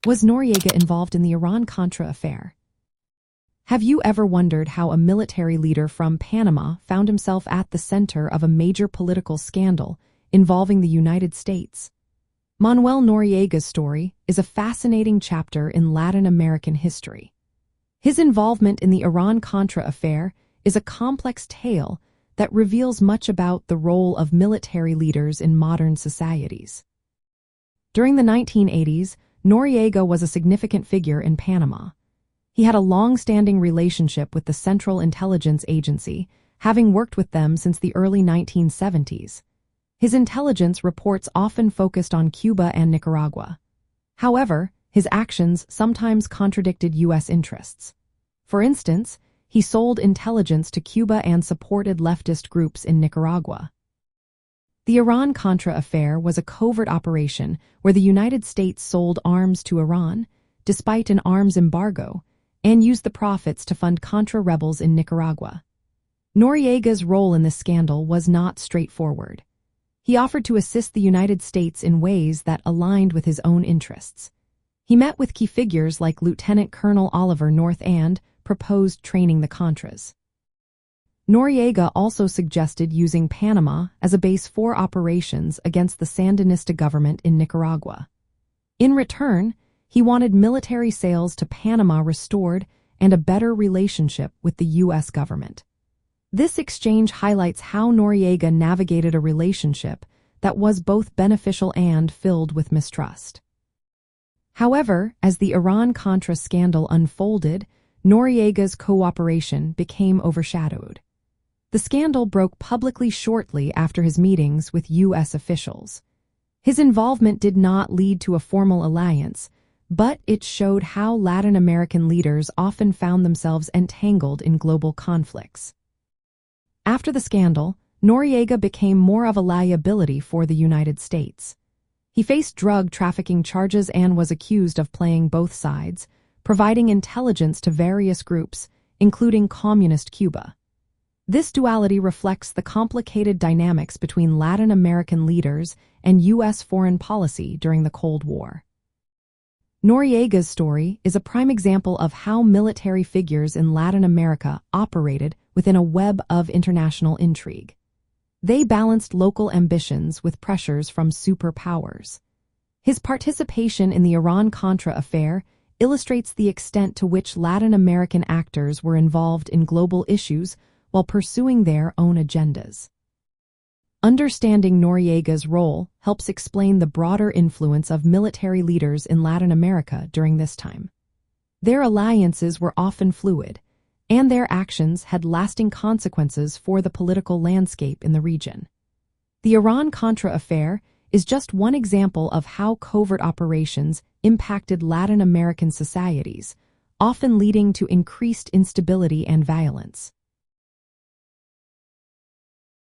Was Noriega involved in the Iran-Contra affair? Have you ever wondered how a military leader from Panama found himself at the center of a major political scandal involving the United States? Manuel Noriega's story is a fascinating chapter in Latin American history. His involvement in the Iran-Contra affair is a complex tale that reveals much about the role of military leaders in modern societies. During the 1980s, Noriega was a significant figure in Panama. He had a long-standing relationship with the Central Intelligence Agency, having worked with them since the early 1970s. His intelligence reports often focused on Cuba and Nicaragua. However, his actions sometimes contradicted U.S. interests. For instance, he sold intelligence to Cuba and supported leftist groups in Nicaragua. The Iran-Contra affair was a covert operation where the United States sold arms to Iran, despite an arms embargo, and used the profits to fund Contra rebels in Nicaragua. Noriega's role in this scandal was not straightforward. He offered to assist the United States in ways that aligned with his own interests. He met with key figures like Lieutenant Colonel Oliver North and proposed training the Contras. Noriega also suggested using Panama as a base for operations against the Sandinista government in Nicaragua. In return, he wanted military sales to Panama restored and a better relationship with the U.S. government. This exchange highlights how Noriega navigated a relationship that was both beneficial and filled with mistrust. However, as the Iran-Contra scandal unfolded, Noriega's cooperation became overshadowed. The scandal broke publicly shortly after his meetings with U.S. officials. His involvement did not lead to a formal alliance, but it showed how Latin American leaders often found themselves entangled in global conflicts. After the scandal, Noriega became more of a liability for the United States. He faced drug trafficking charges and was accused of playing both sides, providing intelligence to various groups, including Communist Cuba. This duality reflects the complicated dynamics between Latin American leaders and U.S. foreign policy during the Cold War. Noriega's story is a prime example of how military figures in Latin America operated within a web of international intrigue. They balanced local ambitions with pressures from superpowers. His participation in the Iran-Contra affair illustrates the extent to which Latin American actors were involved in global issues while pursuing their own agendas. Understanding Noriega's role helps explain the broader influence of military leaders in Latin America during this time. Their alliances were often fluid, and their actions had lasting consequences for the political landscape in the region. The Iran-Contra affair is just one example of how covert operations impacted Latin American societies, often leading to increased instability and violence.